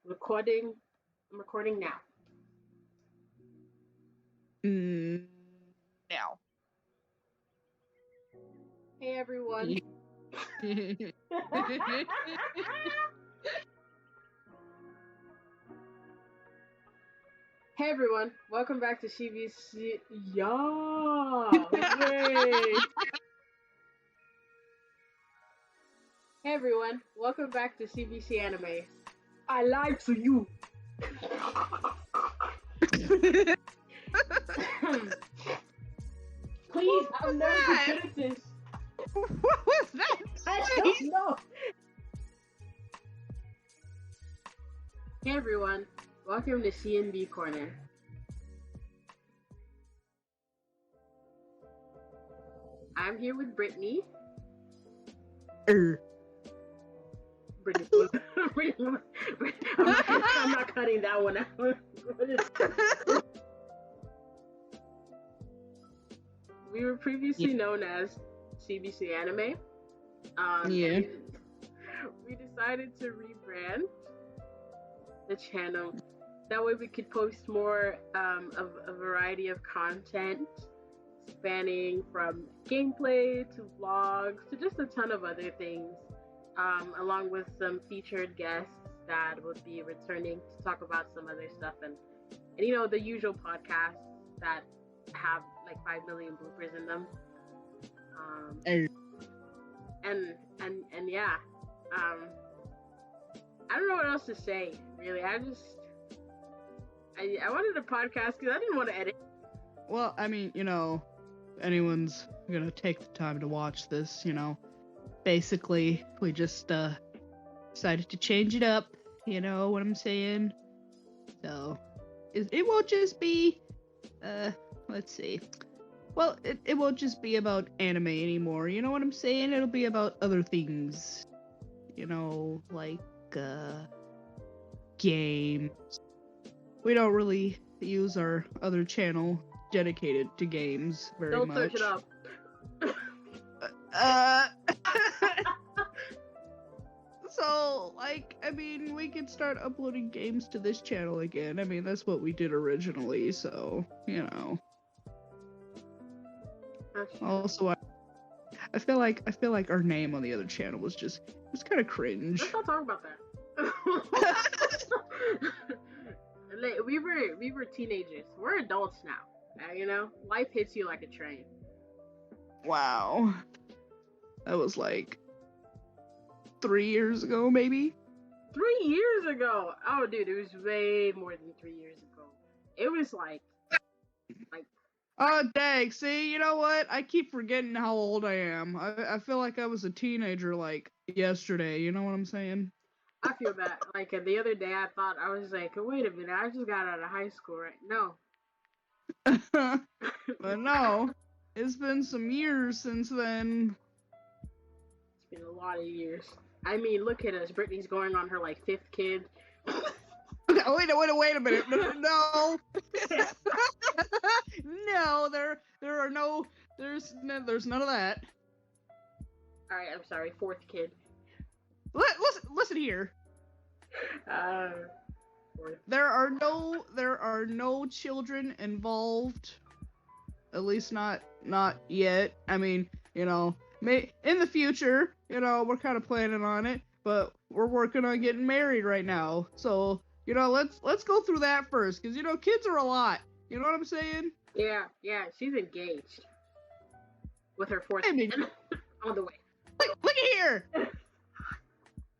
Recording. I'm recording now. Now. Hey everyone. Hey everyone. Welcome back to CBC. Yeah. Wait. Hey everyone. Welcome back to CBC Anime. I lied to you. Please, I'm never good at this. What was that? I don't know. Hey everyone, welcome to C&B Corner. I'm here with Brittany. Brittany. I'm not cutting that one out. We were previously known as CBC Anime. Yeah. We decided to rebrand the channel. That way we could post more of a variety of content spanning from gameplay to vlogs to just a ton of other things, along with some featured guests that would be returning to talk about some other stuff and you know, the usual podcasts that have like 5 million bloopers in them. And yeah, I don't know what else to say, really. I wanted a podcast because I didn't want to edit. Well, I mean, you know, anyone's gonna take the time to watch this, you know. Basically, we just decided to change it up, you know what I'm saying? So, it won't just be, let's see. Well, it won't just be about anime anymore, you know what I'm saying? It'll be about other things, you know, like, games. We don't really use our other channel dedicated to games very Don't much. search it up. So, like, I mean, we could start uploading games to this channel again. I mean, that's what we did originally, so, you know. Also, I feel like our name on the other channel was kind of cringe. Let's not talk about that. Like, we were teenagers. We're adults now. You know, life hits you like a train. Wow. That was like 3 years ago, maybe? 3 years ago! Oh, dude, it was way more than 3 years ago. It was like... Oh, dang. See, you know what? I keep forgetting how old I am. I feel like I was a teenager, like, yesterday. You know what I'm saying? I feel that. Like, the other day I thought, I was like, wait a minute, I just got out of high school, right? No. But no. It's been some years since then. It's been a lot of years. I mean, look at us. Brittany's going on her, like, 5th kid. Wait a minute. No. No, there's none of that. Alright, I'm sorry, 4th kid. Listen here. There are no children involved. At least not yet. I mean, you know, in the future, you know, we're kind of planning on it, but we're working on getting married right now. So, you know, let's go through that first, because, you know, kids are a lot. You know what I'm saying? Yeah, she's engaged. With her 4th kid on the way. Look here!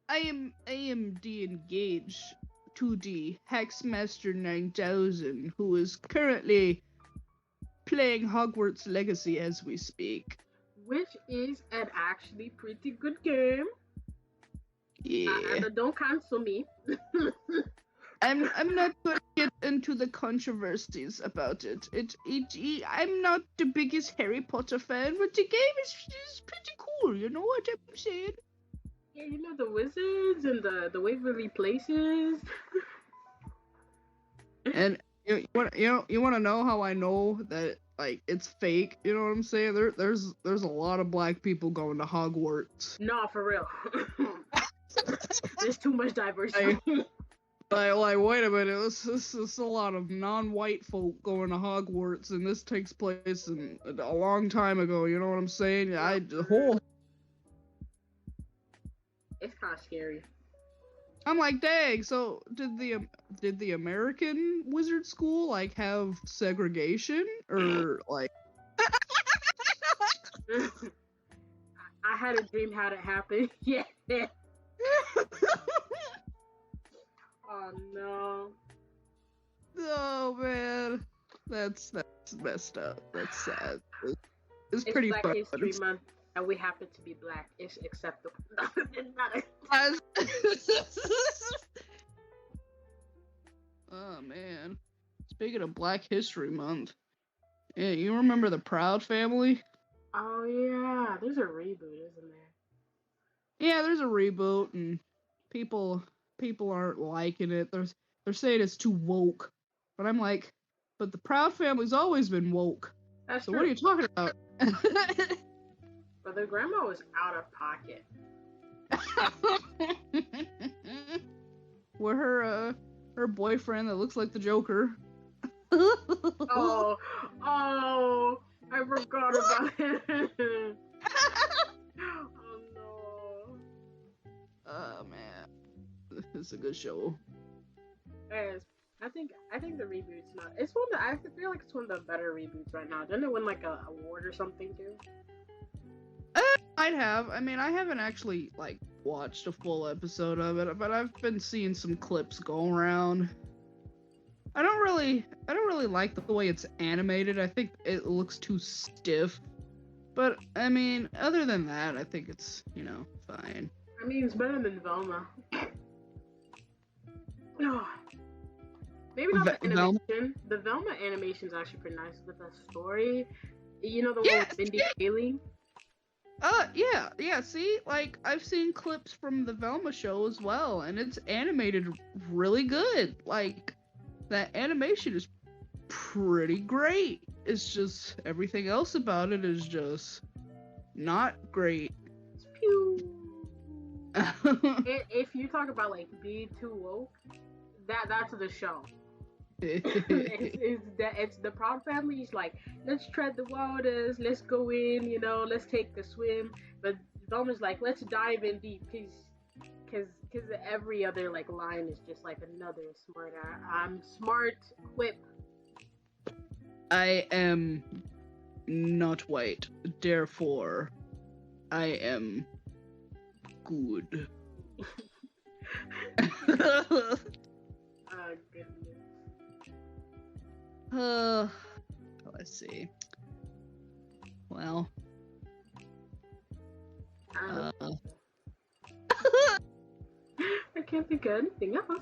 I am engaged to the Hexmaster 9000, who is currently playing Hogwarts Legacy as we speak. Which is an actually pretty good game. Yeah. Don't cancel me. I'm not going to get into the controversies about it. I'm not the biggest Harry Potter fan, but the game is pretty cool. You know what I'm saying? Yeah, you know, the wizards and the Waverly Places. And you want to know how I know that, like, it's fake? You know what I'm saying? There's a lot of black people going to Hogwarts. Nah, for real. There's too much diversity. Like, wait a minute, this is a lot of non-white folk going to Hogwarts, and this takes place in a long time ago. You know what I'm saying? The whole. It's kind of scary. I'm like, dang. So did the American wizard school like have segregation or like? I had a dream how it happened. Yeah. Oh no. Oh man, that's messed up. That's sad. It's It's pretty Black fun. History Month, and we happen to be black. It's acceptable. It's not Oh man. Speaking of Black History Month, yeah, you remember the Proud Family? Oh yeah, there's a reboot, isn't there? Yeah, there's a reboot, and people aren't liking it. They're saying it's too woke, but I'm like, but the Proud Family's always been woke. That's So true. what are you talking about? But their grandma was out of pocket. Where her boyfriend that looks like the Joker. Oh, I forgot about it. Oh no. Oh man, this is a good show. Yes, I think the reboot's not. It's one that I feel like it's one of the better reboots right now. Didn't it win like a award or something too? I'd have. I mean, I haven't actually like watched a full episode of it, but I've been seeing some clips go around. I don't really like the way it's animated. I think it looks too stiff. But I mean, other than that, I think it's, fine. I mean, it's better than Velma. Maybe not the animation. The Velma animation is actually pretty nice, but the story, the one with Mindy Kaling. Yeah, see, like, I've seen clips from the Velma show as well, and it's animated really good. Like, that animation is pretty great. It's just, everything else about it is just not great. Pew. If you talk about, like, being too woke, that's the show. It's the Proud Family's like, let's tread the waters, let's go in, let's take a swim. But Velma's like, let's dive in deep, because every other like line is just like another smart quip. I am not white, therefore I am good. Oh goodness. Let's see. Well, I can't think of anything else.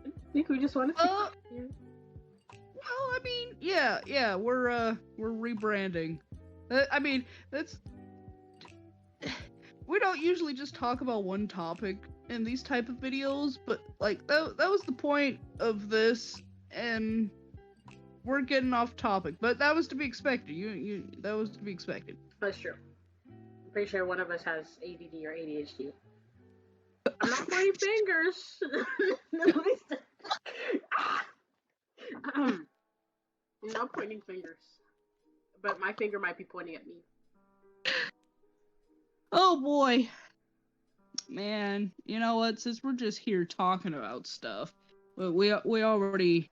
I think we just want to. Well, I mean, yeah, we're rebranding. I mean, we don't usually just talk about one topic in these type of videos, but like that was the point of this, and we're getting off topic, but that was to be expected. That was to be expected. That's true. I'm pretty sure one of us has ADD or ADHD. I'm not pointing fingers. I'm not pointing fingers, but my finger might be pointing at me. Oh boy, man. You know what? Since we're just here talking about stuff, we already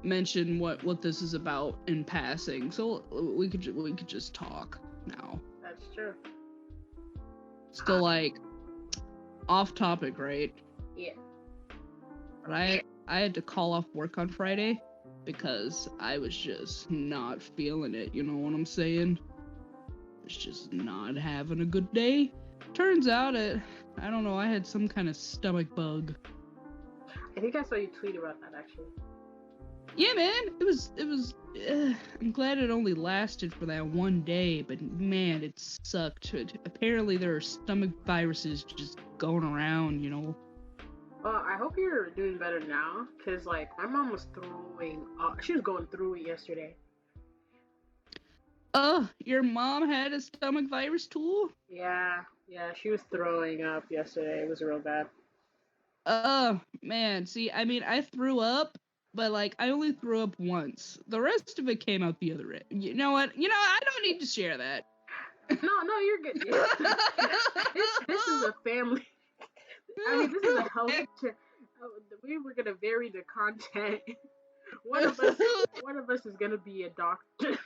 mention what this is about in passing, so we could just talk now. That's true. Still like off topic, right? Yeah. But I had to call off work on Friday because I was just not feeling it. You know what I'm saying? I was just not having a good day. Turns out I don't know. I had some kind of stomach bug. I think I saw you tweet about that actually. Yeah, man, it was. I'm glad it only lasted for that one day, but man, it sucked. Apparently, there are stomach viruses just going around, Well, I hope you're doing better now, cause like my mom was throwing up. She was going through it yesterday. Your mom had a stomach virus too? Yeah, she was throwing up yesterday. It was real bad. Man, see, I mean, I threw up, but like I only threw up once. The rest of it came out the other end. You know what? I don't need to share that. No, you're good. This is a family. I mean, this is a health. We were gonna vary the content. One of us is gonna be a doctor,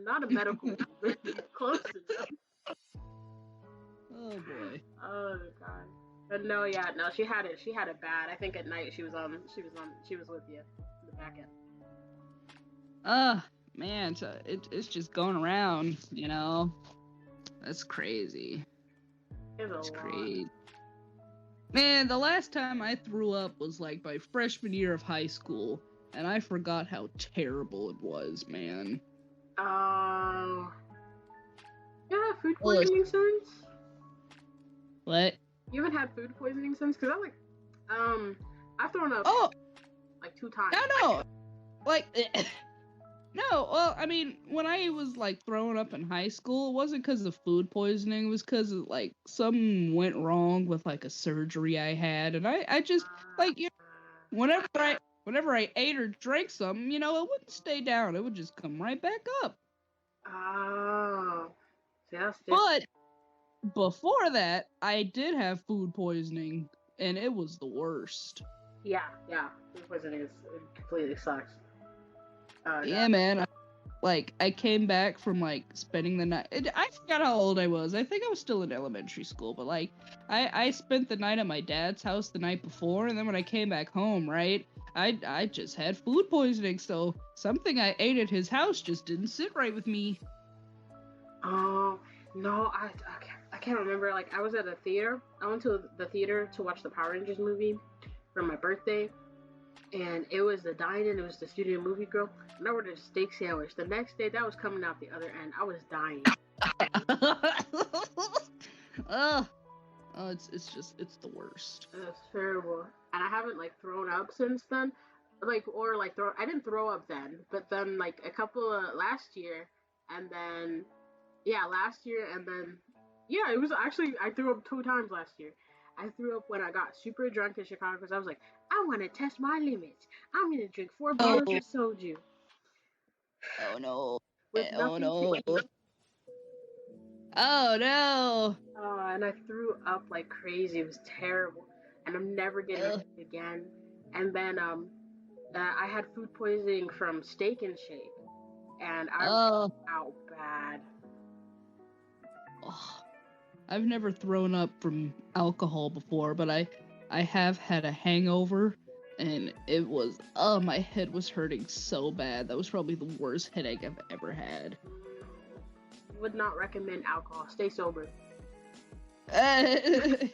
not a medical, but close enough. Oh boy. Oh god. But no, yeah, no, she had it. She had it bad. I think at night she was with you in the back end. Man, so it's just going around. That's crazy. It's crazy. Man, the last time I threw up was like my freshman year of high school, and I forgot how terrible it was, man. You have food poisoning since? What? You haven't had food poisoning since? Cause I've thrown up like 2 times. No. Like, no, well, I mean, when I was like throwing up in high school, it wasn't because of food poisoning, it was because of like something went wrong with like a surgery I had, and I just like, whenever I ate or drank something, it wouldn't stay down, it would just come right back up. Oh, that's but before that, I did have food poisoning, and it was the worst. Yeah, food poisoning it completely sucks. Yeah, man. I came back from like spending the night. I forgot how old I was. I think I was still in elementary school, but like I spent the night at my dad's house the night before, and then when I came back home, right, I just had food poisoning. So something I ate at his house just didn't sit right with me. Oh no, I can't remember. Like I was at a theater. I went to the theater to watch the Power Rangers movie for my birthday. And it was the dine-in, it was the Studio Movie Grill, and I ordered a steak sandwich. The next day, that was coming out the other end. I was dying. It's the worst. It's terrible. And I haven't, like, thrown up since then. I didn't throw up then, but then, like, a couple of last year, and then, it was actually, I threw up 2 times last year. I threw up when I got super drunk in Chicago because I was like, I want to test my limits. I'm going to drink 4 bottles of soju. Oh no. Oh no. Oh no. And I threw up like crazy. It was terrible. And I'm never getting it again. And then I had food poisoning from Steak and Shake. And I was out bad. Oh. I've never thrown up from alcohol before, but I have had a hangover, and it was, my head was hurting so bad. That was probably the worst headache I've ever had. Would not recommend alcohol. Stay sober. I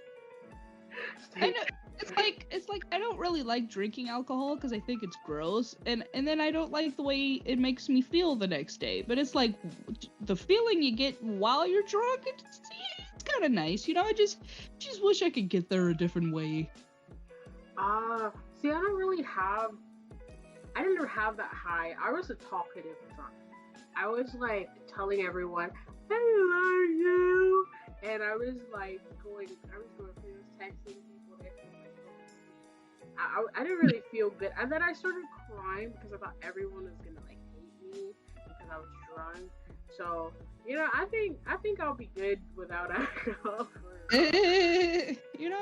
know. It's like I don't really like drinking alcohol because I think it's gross, and then I don't like the way it makes me feel the next day. But it's like the feeling you get while you're drunk. It's kind of nice, I just wish I could get there a different way. See, I didn't have that high. I was a talkative drunk. I was like telling everyone, I love you, and I was going through texting people. I didn't really feel good, and then I started crying because I thought everyone was gonna like hate me because I was drunk. So I think I'll be good without alcohol.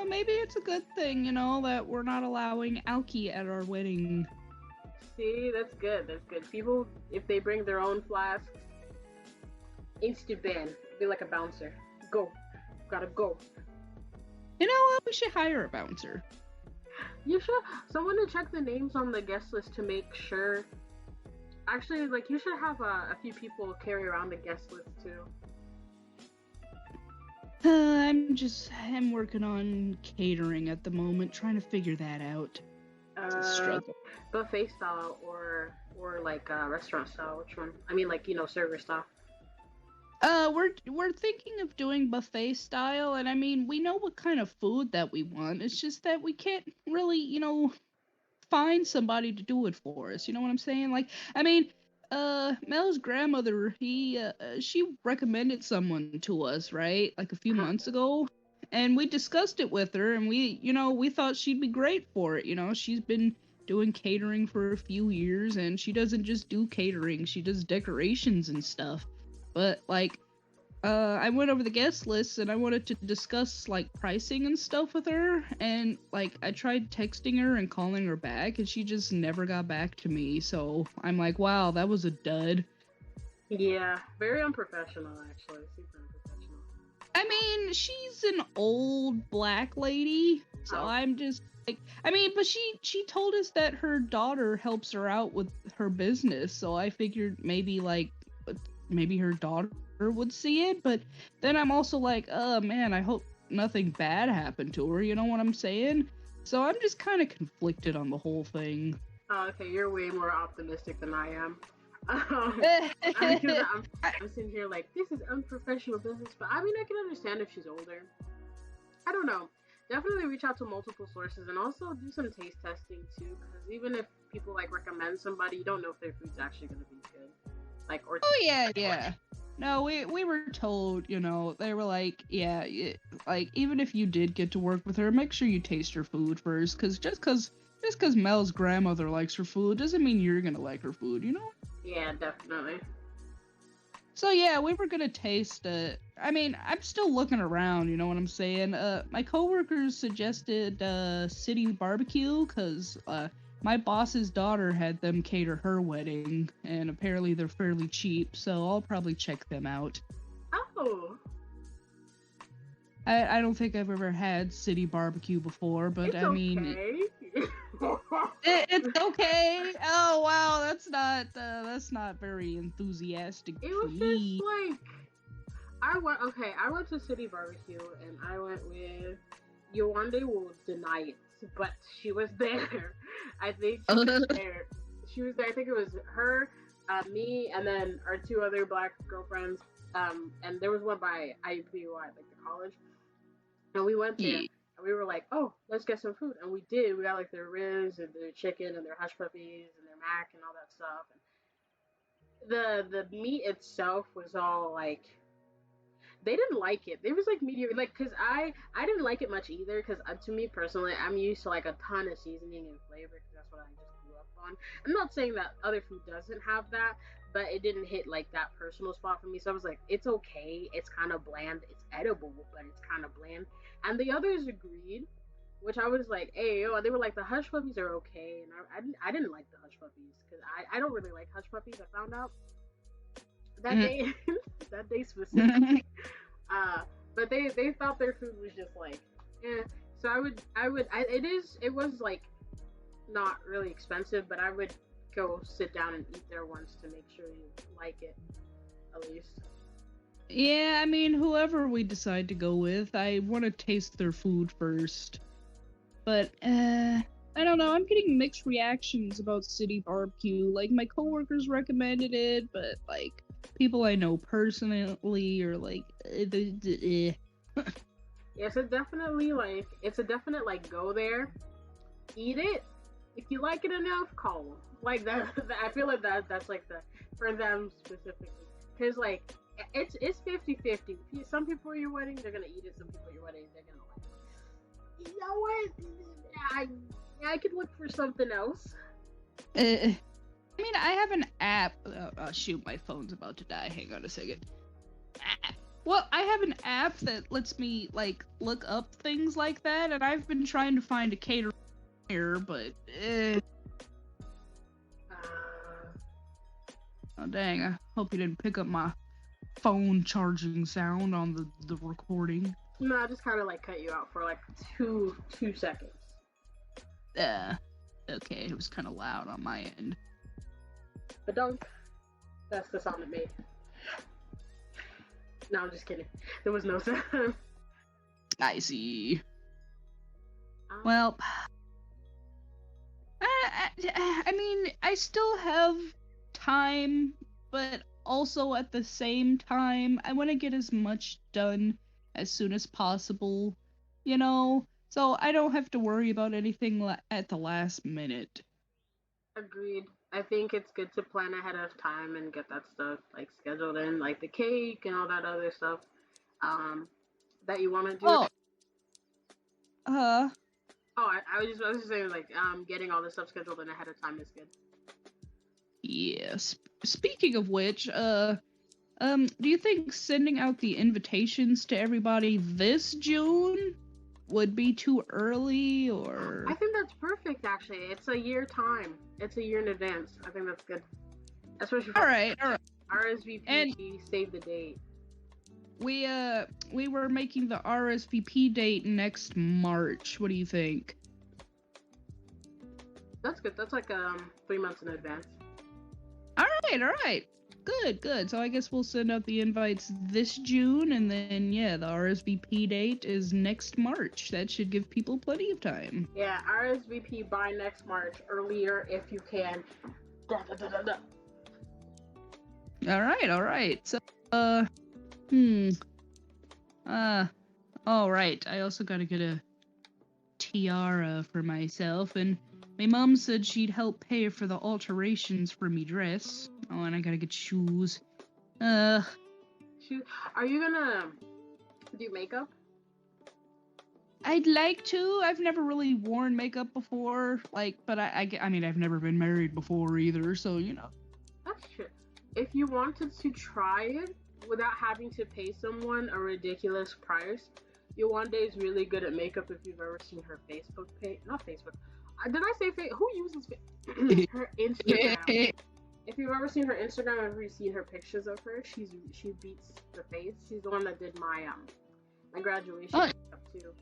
Maybe it's a good thing, that we're not allowing alky at our wedding. See, that's good. People, if they bring their own flasks, instant ban. Be like a bouncer. Go. Gotta go. You know what? We should hire a bouncer. You should. Someone to check the names on the guest list to make sure. Actually, like, you should have a few people carry around the guest list, too. I'm working on catering at the moment, trying to figure that out. It's a struggle. Buffet style or like restaurant style, which one? I mean, like, server style. We're thinking of doing buffet style, and I mean, we know what kind of food that we want. It's just that we can't really, find somebody to do it for us. You know what I'm saying? Like, I mean, Mel's grandmother, she recommended someone to us, right? Like a few months ago. And we discussed it with her, and we thought she'd be great for it. She's been doing catering for a few years, and she doesn't just do catering, she does decorations and stuff. But, like, I went over the guest list, and I wanted to discuss, like, pricing and stuff with her, and, like, I tried texting her and calling her back, and she just never got back to me, so I'm like, wow, that was a dud. Yeah, very unprofessional, actually. Super unprofessional. I mean, she's an old black lady, so I'm just like, but she told us that her daughter helps her out with her business, so I figured maybe her daughter would see it, but then I'm also like, oh man, I hope nothing bad happened to her, you know what I'm saying? So I'm just kind of conflicted on the whole thing. Oh, okay, you're way more optimistic than I am. I'm sitting here like, this is unprofessional business, but I mean, I can understand if she's older. I don't know. Definitely reach out to multiple sources and also do some taste testing too, because even if people like recommend somebody, you don't know if their food's actually going to be good. Like, or yeah. No, we were told, they were like, yeah, like, even if you did get to work with her, make sure you taste her food first, because just because Mel's grandmother likes her food doesn't mean you're gonna like her food, Yeah, definitely. So yeah, we were gonna taste it. I'm still looking around, you know what I'm saying? My coworkers suggested City Barbecue, because my boss's daughter had them cater her wedding, and apparently they're fairly cheap, so I'll probably check them out. Oh. I don't think I've ever had City Barbecue before, but it's okay. It's okay. Oh wow, that's not very enthusiastic. It was just like I went to City Barbecue and I went with Yewande will deny it, but she was there. I think she was there. She was there. I think it was her, me, and then our two other black girlfriends. And there was one by IUPUI, like the college. And we went there. And we were like, oh, let's get some food. And we did. We got like their ribs and their chicken and their hush puppies and their mac and all that stuff. And the meat itself was all like, they didn't like it. It was like medium, like, cause I didn't like it much either. Cause to me personally, I'm used to like a ton of seasoning and flavor. Cause that's what I just grew up on. I'm not saying that other food doesn't have that, but it didn't hit like that personal spot for me. So I was like, it's okay. It's kind of bland. It's edible, but it's kind of bland. And the others agreed, which I was like, hey, yo, they were like, the hush puppies are okay. And I didn't like the hush puppies because I don't really like hush puppies. I found out that day, that day specifically. But they thought their food was just like, eh. So it was like not really expensive, but I would go sit down and eat there once to make sure you like it, at least. Yeah, whoever we decide to go with, I want to taste their food first. But, I don't know, I'm getting mixed reactions about City Barbecue. Like, my coworkers recommended it, but, like, people I know personally are like, Yeah, it's a definite, like, go there, eat it. If you like it enough, call them. Like, that I feel like that's, like, for them specifically. Because, like, it's 50-50. Some people at your wedding, they're gonna eat it. Some people at your wedding, they're gonna like, you know what? I could look for something else. I have an app. Shoot, my phone's about to die. Hang on a second. Well, I have an app that lets me, like, look up things like that, and I've been trying to find a caterer, but, Oh, dang. I hope you didn't pick up my phone charging sound on the recording. No, I just kind of, like, cut you out for, like, two seconds. Okay, it was kind of loud on my end. But that's the sound it made. No, I'm just kidding. There was no sound. I see. Well, I still have time, but also at the same time, I want to get as much done as soon as possible, so I don't have to worry about anything at the last minute. Agreed. I think it's good to plan ahead of time and get that stuff, like, scheduled in, like the cake and all that other stuff that you want to do. Oh, Uh, Oh, I was just saying, like, getting all this stuff scheduled in ahead of time is good. yes. Speaking of which, do you think sending out the invitations to everybody this June would be too early, or? I think that's perfect, actually. It's a year time. It's a year in advance. I think that's good. Especially for All right. RSVP, And save the date. we were making the RSVP date next March. What do you think? That's good. That's like 3 months in advance. All right. Good. So I guess we'll send out the invites this June, and then yeah, the RSVP date is next March. That should give people plenty of time. Yeah, RSVP by next March, earlier if you can. All right. So all right. I also gotta get a tiara for myself, and my mom said she'd help pay for the alterations for me dress. Oh, and I gotta get shoes. Are you gonna do makeup? I'd like to. I've never really worn makeup before, but I mean, I've never been married before either, so you know. That's true. If you wanted to try it without having to pay someone a ridiculous price, Yowande's really good at makeup. If you've ever seen her Facebook page, not Facebook. Did I say Facebook? Who uses her Instagram? If you've ever seen her Instagram, ever seen her pictures of her, she beats the face. She's the one that did my graduation makeup too.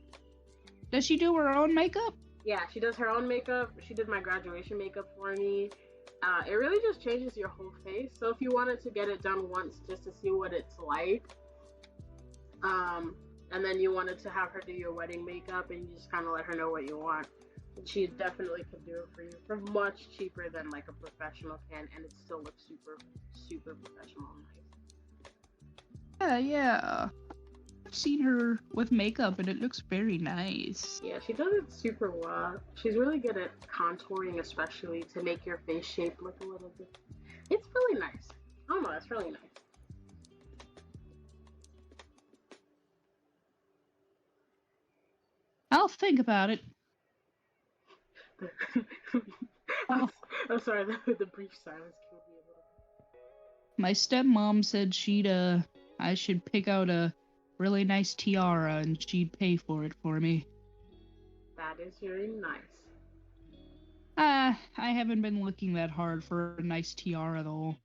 Does she do her own makeup? Yeah, she does her own makeup. She did my graduation makeup for me. It really just changes your whole face. So if you wanted to get it done once just to see what it's like, and then you wanted to have her do your wedding makeup and you just kind of let her know what you want, she definitely could do it for you for much cheaper than like a professional can, and it still looks super professional and nice. Yeah. I've seen her with makeup and it looks very nice. Yeah, she does it super well. She's really good at contouring, especially to make your face shape look a little bit. It's really nice. I don't know, it's really nice. I'll think about it. I'm sorry, the brief silence killed me a little bit. My stepmom said I should pick out a really nice tiara and she'd pay for it for me. That is very nice. I haven't been looking that hard for a nice tiara though.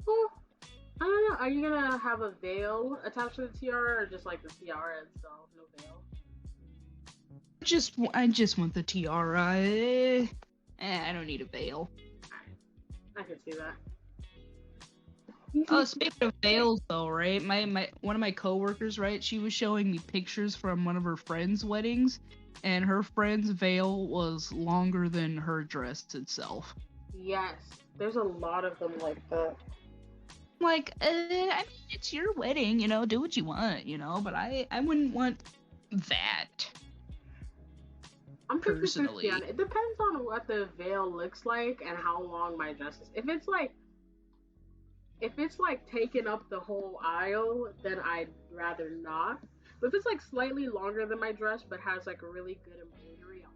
Well, I don't know. Are you gonna have a veil attached to the tiara, or just like the tiara itself, no veil? I just want the tiara. I don't need a veil. I can see that. Oh, speaking of veils though, right? My one of my coworkers, right? She was showing me pictures from one of her friends' weddings, and her friend's veil was longer than her dress itself. Yes, there's a lot of them like that. Like, I mean, it's your wedding, you know, do what you want, you know, but I wouldn't want that. I'm personally. It depends on what the veil looks like and how long my dress is. If it's like taking up the whole aisle, then I'd rather not. But if it's like slightly longer than my dress but has like a really good embroidery, I'll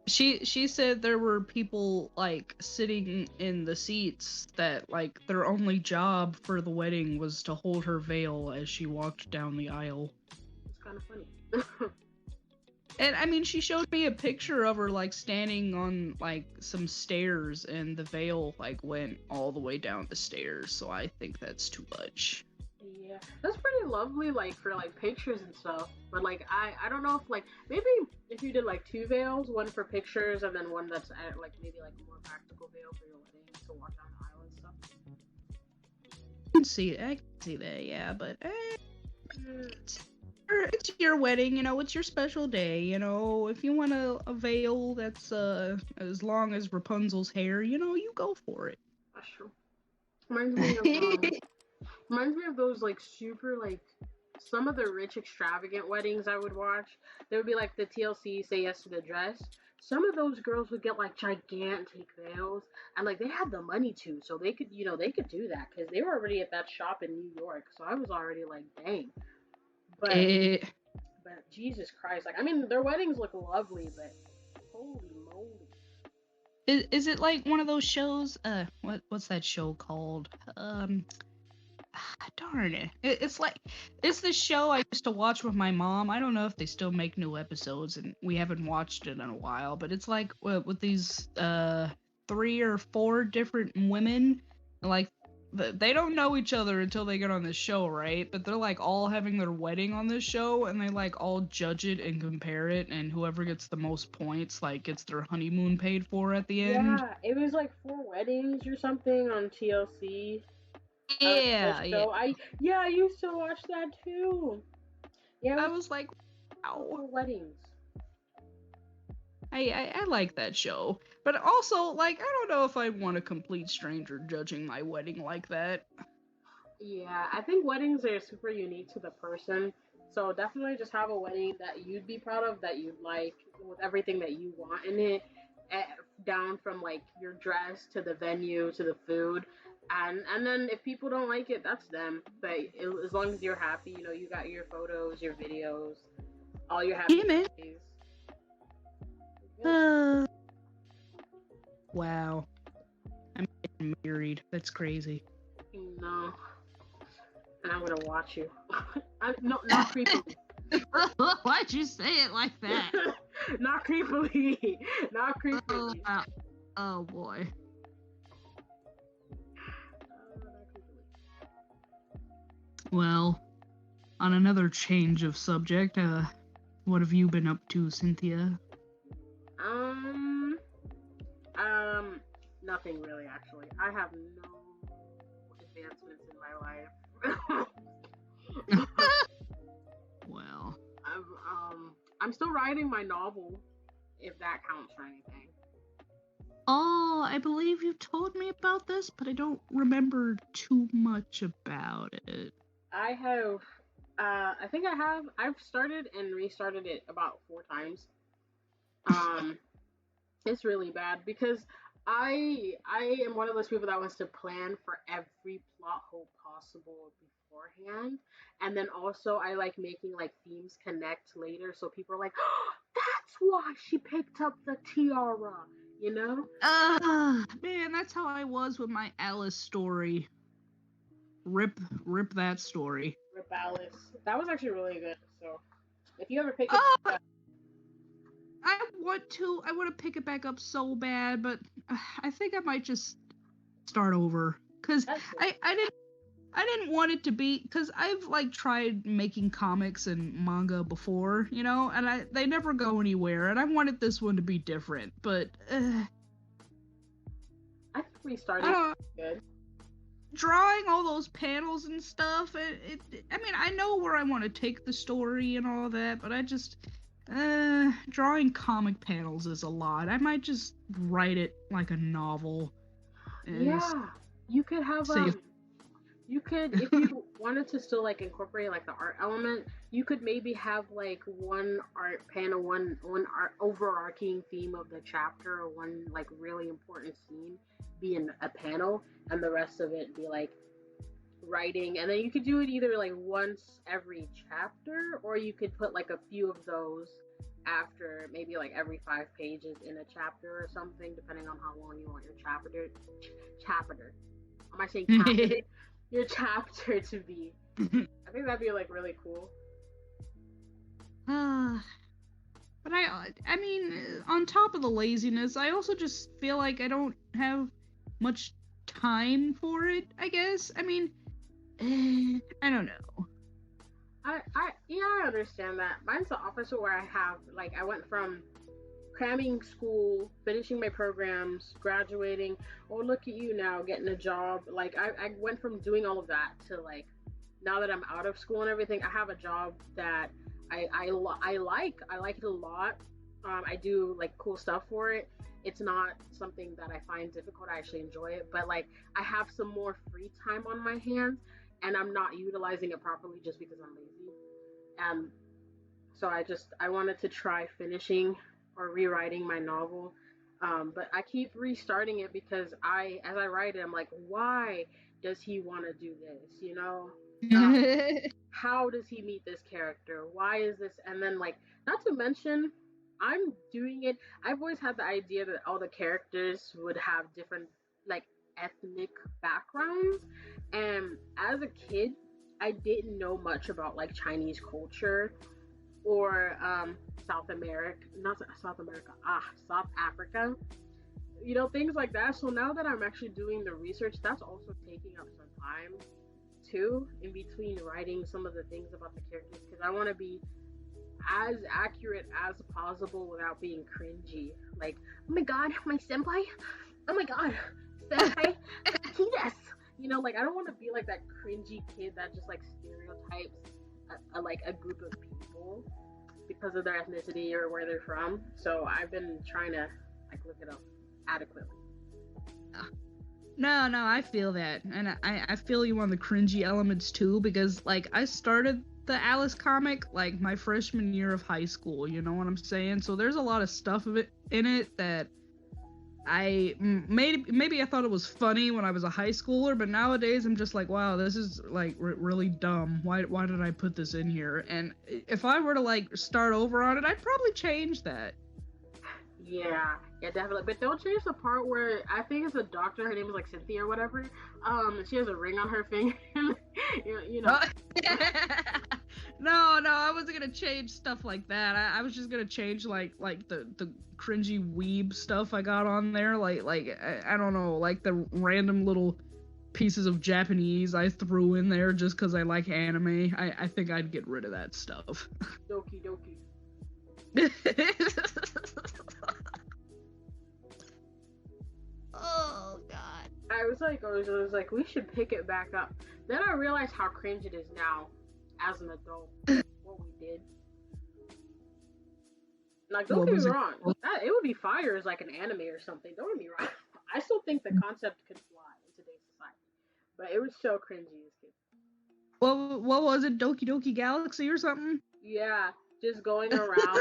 take it. She said there were people like sitting in the seats that like their only job for the wedding was to hold her veil as she walked down the aisle. It's kind of funny. And I mean, she showed me a picture of her like standing on like some stairs, and the veil like went all the way down the stairs. So I think that's too much. Yeah, that's pretty lovely, like for like pictures and stuff. But like, I don't know if like maybe if you did like 2 veils, one for pictures and then one that's like maybe like a more practical veil for your wedding to walk down the aisle and stuff. I can see that, yeah, but it's your wedding, you know, it's your special day, you know. If you want a veil that's as long as Rapunzel's hair, you know, you go for it. That's true. Reminds me of those like super like some of the rich extravagant weddings I would watch. There would be like the TLC Say Yes to the Dress. Some of those girls would get like gigantic veils, and like they had the money to, so they could they could do that because they were already at that shop in New York. So I was already like, dang. But but Jesus Christ, like I mean, their weddings look lovely, but holy moly. Is it like one of those shows? What's that show called? Darn it. It's this show I used to watch with my mom. I don't know if they still make new episodes, and we haven't watched it in a while. But it's like with these 3 or 4 different women, like they don't know each other until they get on this show, right? But they're like all having their wedding on this show, and they like all judge it and compare it, and whoever gets the most points like gets their honeymoon paid for at the end. Yeah, it was like 4 weddings or something on TLC. The Yeah, yeah. show. I used to watch that too. Yeah, it I was was like, wow. 4 weddings. I like that show. But also, like, I don't know if I want a complete stranger judging my wedding like that. Yeah, I think weddings are super unique to the person. So definitely just have a wedding that you'd be proud of, that you'd like, with everything that you want in it, eh, down from like your dress to the venue to the food. And then if people don't like it, that's them. But as long as you're happy, you got your photos, your videos, all your happy Yeah, man. memories. Wow. I'm getting married. That's crazy. No, and I'm gonna watch you. No, not creepily. Why'd you say it like that? Not creepily. Not Oh, creepily. wow. Oh boy. Well, on another change of subject, what have you been up to, Cynthia? Nothing really, actually. I have no advancements in my life. Well, I'm still writing my novel, if that counts for anything. oh, I believe you told me about this, but I don't remember too much about it. I have, I've started and restarted it about 4 times. It's really bad because I am one of those people that wants to plan for every plot hole possible beforehand, and then also I like making like themes connect later, so people are like, oh, "That's why she picked up the tiara," you know? Man, that's how I was with my Alice story. Rip that story. Rip Alice. That was actually really good. So if you ever pick it up, I want to pick it back up so bad, but I think I might just start over. Cause I didn't want it to be, cause I've like tried making comics and manga before, and they never go anywhere, and I wanted this one to be different, but I think we started good. Drawing all those panels and stuff, I mean, I know where I want to take the story and all that, but I just, drawing comic panels is a lot. I might just write it like a novel. Yeah, you could have you could, if you wanted to still like incorporate like the art element, you could maybe have like one art panel, one art overarching theme of the chapter, or one like really important scene be in a panel, and the rest of it be like writing. And then you could do it either like once every chapter, or you could put like a few of those after, maybe like every 5 pages in a chapter or something, depending on how long you want your chapter. Am I saying chapter? Your chapter to be. I think that'd be like really cool. But I mean, on top of the laziness, I also just feel like I don't have much time for it, I guess. I mean, I don't know. I understand that. Mine's the opposite, where I went from cramming school, finishing my programs, graduating. Oh, look at you now, getting a job. Like, I went from doing all of that to like, now that I'm out of school and everything, I have a job that I like it a lot. I do like cool stuff for it. It's not something that I find difficult. I actually enjoy it, but like I have some more free time on my hands, and I'm not utilizing it properly just because I'm lazy. So I wanted to try finishing or rewriting my novel, but I keep restarting it because as I write it, I'm like, why does he want to do this? How does he meet this character? Why is this? And then, like, not to mention, I'm doing it. I've always had the idea that all the characters would have different, like, ethnic backgrounds. And as a kid, I didn't know much about, like, Chinese culture or South America, not South America, South Africa. Things like that. So now that I'm actually doing the research, that's also taking up some time too, in between writing some of the things about the characters, because I want to be as accurate as possible without being cringy. Like, oh my god, my senpai, oh my god, senpai, Akidas. Like, I don't want to be like that cringy kid that just like stereotypes like a group of people because of their ethnicity or where they're from. So I've been trying to like look it up adequately. No, I feel that. And I feel you on the cringy elements too, because like I started the Alice comic like my freshman year of high school, you know what I'm saying? So there's a lot of stuff of it in it that I maybe I thought it was funny when I was a high schooler, but nowadays I'm just like, wow, this is like really dumb. Why did I put this in here? And if I were to like start over on it, I'd probably change that. Yeah, definitely. But don't change the part where I think it's a doctor. Her name is like Cynthia or whatever. She has a ring on her finger. you know. No, I wasn't gonna change stuff like that. I was just gonna change like the cringy weeb stuff I got on there. Like I don't know, like the random little pieces of Japanese I threw in there just because I like anime. I think I'd get rid of that stuff. Doki doki. Oh god. I was like, we should pick it back up. Then I realized how cringe it is now, as an adult. What we did. Like, don't get me wrong. It would be fire as like an anime or something. Don't get me wrong. I still think the concept could fly in today's society, but it was so cringy as kids. What was it? Doki Doki Galaxy or something? Yeah, just going around,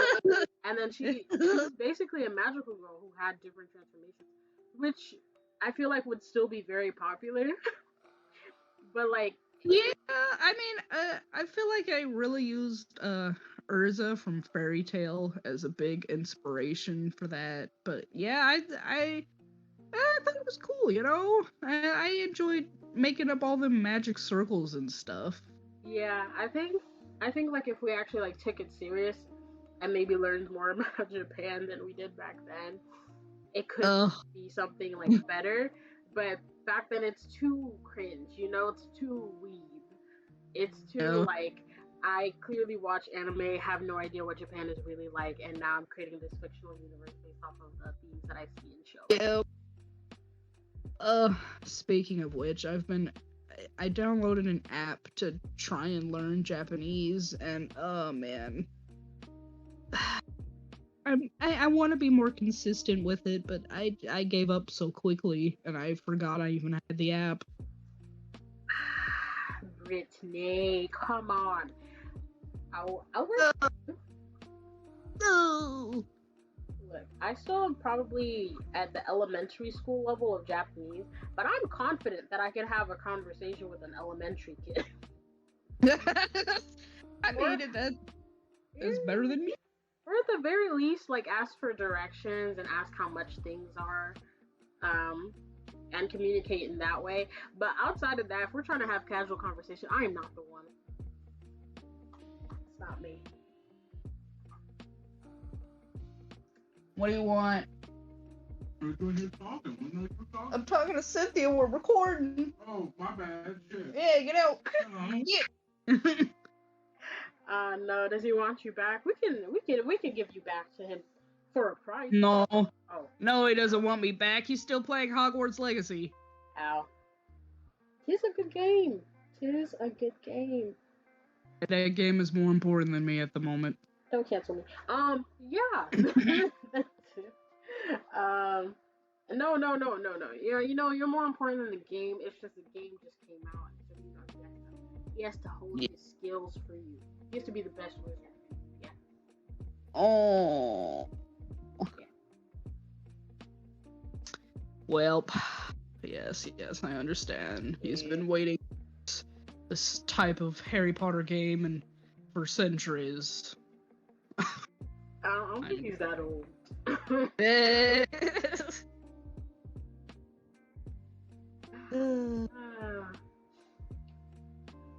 and then she was basically a magical girl who had different transformations, which I feel like would still be very popular. But like, yeah, I mean, I feel like I really used Urza from Fairy Tail as a big inspiration for that. But yeah, I thought it was cool, you know? I enjoyed making up all the magic circles and stuff. Yeah, I think like if we actually like took it serious and maybe learned more about Japan than we did back then, it could be something like better. But back then it's too cringe, it's too weeb. It's too like, I clearly watch anime, have no idea what Japan is really like, and now I'm creating this fictional universe based off of the themes that I see in shows. Speaking of which, I downloaded an app to try and learn Japanese, and oh man, I want to be more consistent with it, but I gave up so quickly, and I forgot I even had the app. Brittany, come on. No. Look, I still am probably at the elementary school level of Japanese, but I'm confident that I can have a conversation with an elementary kid. I mean, that is better than me. Or at the very least, like, ask for directions and ask how much things are, and communicate in that way. But outside of that, if we're trying to have casual conversation, I am not the one. It's not me. What do you want? You're here talking. When are you talking? I'm talking to Cynthia. We're recording. Oh, my bad. Shit. Yeah, get out. Yeah. No. Does he want you back? We can give you back to him for a price. No. Oh. No, he doesn't want me back. He's still playing Hogwarts Legacy. Ow. Tis a good game. That game is more important than me at the moment. Don't cancel me. Yeah. No. You're more important than the game. It's just the game just came out. So he has to hold his skills for you. He has to be the best wizard. Yeah. Oh. Yeah. Well, yes, I understand. He's been waiting the this type of Harry Potter game and for centuries. I don't think he's that old.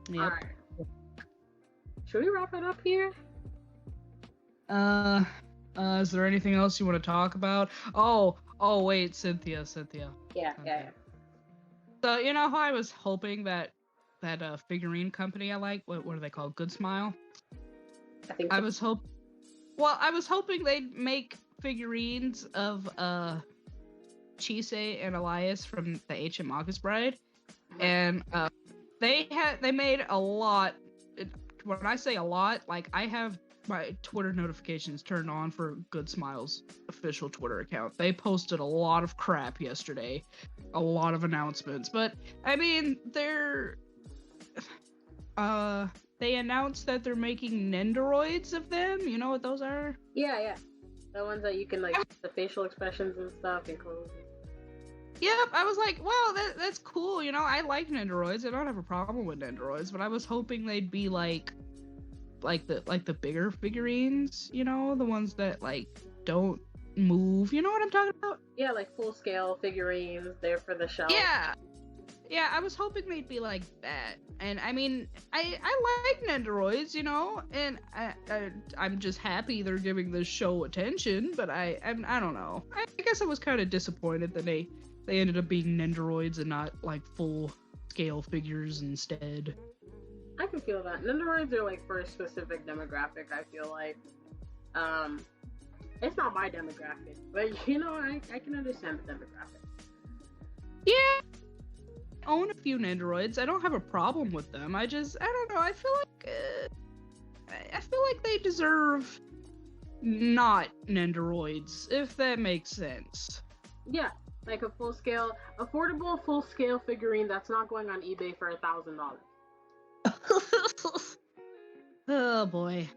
Yep. Alright. Should we wrap it up here? Is there anything else you want to talk about? Oh, wait, Cynthia. Yeah. So, you know how I was hoping that figurine company I like, what are they called? Good Smile? I think I was hoping they'd make figurines of Chise and Elias from the Ancient Magus Bride, and they made a lot. When I say a lot, like I have my Twitter notifications turned on for Good Smile's official Twitter account. They posted a lot of crap yesterday, a lot of announcements, but I mean they announced that they're making Nendoroids of them. You know what those are? Yeah. The ones that you can like the facial expressions and stuff and clothes. Yep, I was like, wow, that's cool. You know, I like Nendoroids. I don't have a problem with Nendoroids, but I was hoping they'd be like the bigger figurines. You know, the ones that like don't move. You know what I'm talking about? Yeah, like full scale figurines. They're for the shelf. Yeah, I was hoping they'd be like that. And I mean, I like Nendoroids, you know, and I'm just happy they're giving this show attention, but I don't know. I guess I was kind of disappointed that they ended up being Nendoroids and not like full scale figures instead. I can feel that. Nendoroids are like for a specific demographic, I feel like. It's not my demographic, but you know, I can understand the demographic. Yeah. I own a few Nendoroids. I don't have a problem with them. I don't know. I feel like they deserve not Nendoroids, if that makes sense. Yeah, like a affordable full scale figurine that's not going on eBay for $1,000. Oh boy.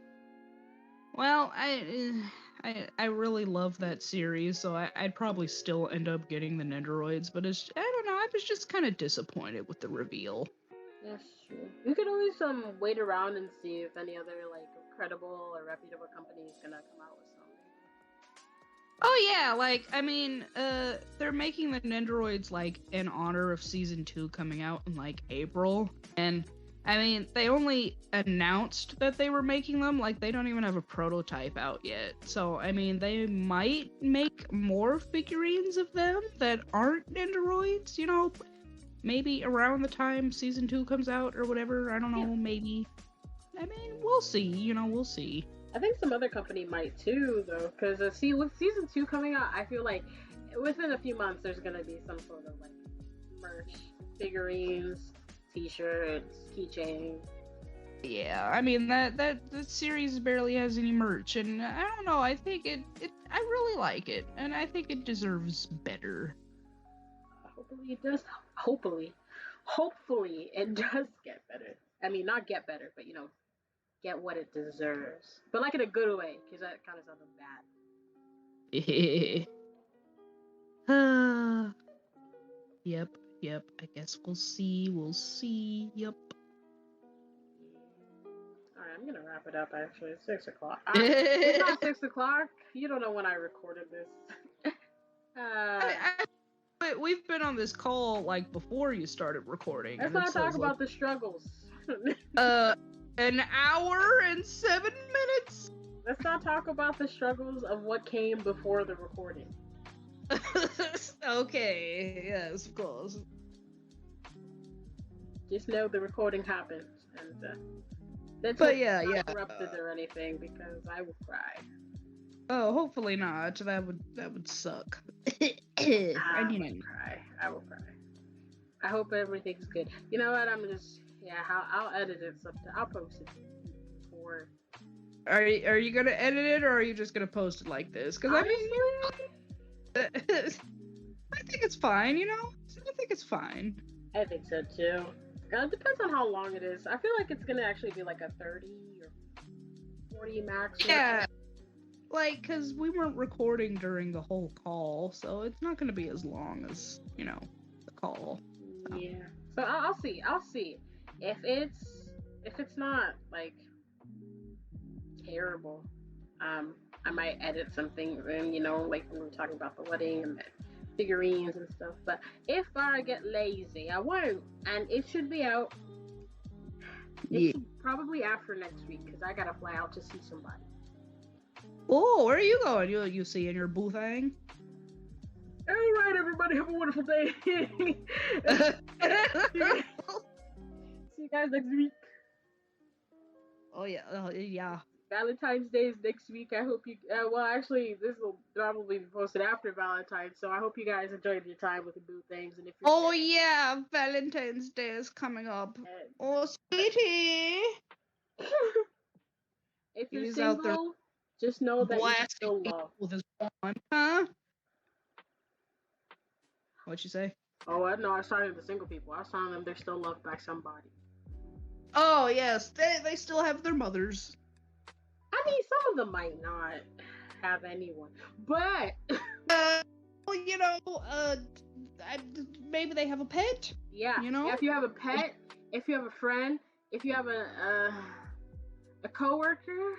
Well, I really love that series, so I'd probably still end up getting the Nendoroids, but I don't know, I was just kind of disappointed with the reveal. That's true. You could always wait around and see if any other like credible or reputable company is gonna come out with something. Oh yeah, like I mean, they're making the Nendoroids like in honor of season 2 coming out in like April, and I mean, they only announced that they were making them, like they don't even have a prototype out yet. So, I mean, they might make more figurines of them that aren't Nendoroids, you know, maybe around the time season 2 comes out or whatever. I don't know, maybe. I mean, we'll see, you know, we'll see. I think some other company might too, though, because with season 2 coming out, I feel like within a few months there's gonna be some sort of like merch, figurines, t-shirts, keychains. Yeah, I mean that series barely has any merch, and I don't know. I think I really like it, and I think it deserves better. Hopefully it does. Hopefully it does get better. I mean, not get better, but you know, get what it deserves. But like in a good way, because that kind of sounded bad. Yep. I guess we'll see. Yep. Alright, I'm gonna wrap it up actually. It's 6 o'clock. It's not 6 o'clock. You don't know when I recorded this. We've been on this call like before you started recording. Let's not talk about the struggles. An hour and 7 minutes. Let's not talk about the struggles of what came before the recording. Okay, yes, of course. Just know the recording happened, and that's but not interrupted or anything, because I will cry. Oh, hopefully not. That would suck. I will cry. I hope everything's good. You know what? I'll edit it sometime. I'll post it for. Are you gonna edit it, or are you just gonna post it like this? Because I mean, I think it's fine. You know, I think it's fine. I think so too. It depends on how long it is. I feel like it's gonna actually be like a 30 or 40 max. Yeah. Like, because we weren't recording during the whole call, so it's not gonna be as long as, you know, the call. So. Yeah. So I'll see. if it's not like terrible, I might edit something, and like we were talking about the wedding and the figurines and stuff. But if I get lazy, I won't, and it should be out. Yeah. It's probably after next week because I gotta fly out to see somebody. Oh, where are you going? You seeing your boo thing? All right, everybody, have a wonderful day. See you guys next week. Oh yeah. Valentine's Day is next week. I hope you. Well, actually, this will probably be posted after Valentine's, so I hope you guys enjoyed your time with the boo things. And if you're Oh yeah, Valentine's Day is coming up. Oh sweetie. if you're He's out there single, just know that you're blasting still people loved. with his phone, huh? What'd you say? Oh, no, I was talking to the single people. I was telling them they're still loved by somebody. Oh yes, they still have their mothers. I mean, some of them might not have anyone, but Well, maybe they have a pet. yeah, if you have a pet, if you have a friend, if you have a coworker.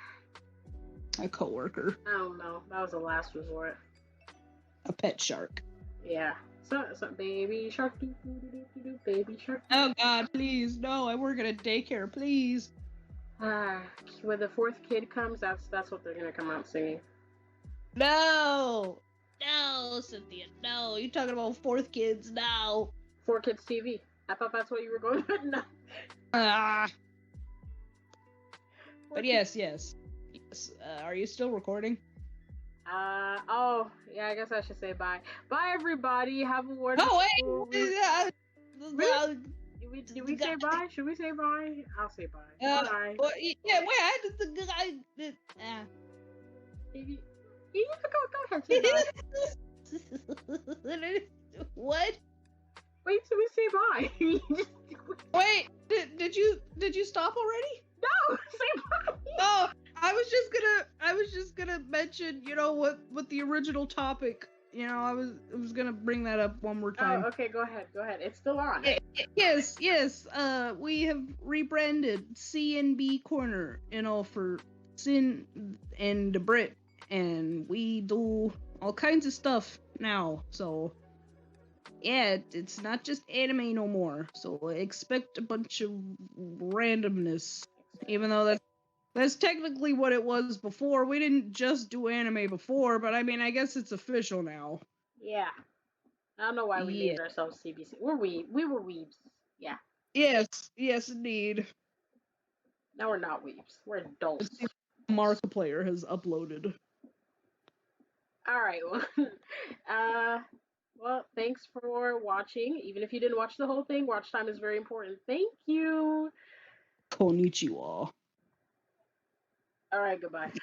A coworker. I don't know. That was the last resort. A pet shark. Yeah. So baby shark, baby shark. Oh God, please, no! I work at a daycare, please. When the fourth kid comes, that's what they're gonna come out singing. No, Cynthia, no! You talking about fourth kids now? 4Kids TV. I thought that's what you were going with. No. But yes. Are you still recording? Oh, yeah, I guess I should say bye. Bye, everybody. Have a wonderful... Oh, wait! Did we say bye? Should we say bye? I'll say bye. Bye. Well, yeah, wait, I did the guy... You go ahead, say bye. What? Wait till we say bye. Wait, did you stop already? No, say bye. Oh, I was just gonna mention, what the original topic. I was gonna bring that up one more time. Oh, okay, go ahead. It's still on. Yes. We have rebranded C&B Corner, for Sin and Britt, and we do all kinds of stuff now. So yeah, it's not just anime no more. So expect a bunch of randomness, even though that's technically what it was before. We didn't just do anime before, but I mean, I guess it's official now. Yeah. I don't know why we named ourselves CBC. We were weebs. Yeah. Yes, indeed. Now we're not weebs. We're adults. Markiplier has uploaded. Alright, well, thanks for watching. Even if you didn't watch the whole thing, watch time is very important. Thank you. Konnichiwa. Alright, goodbye.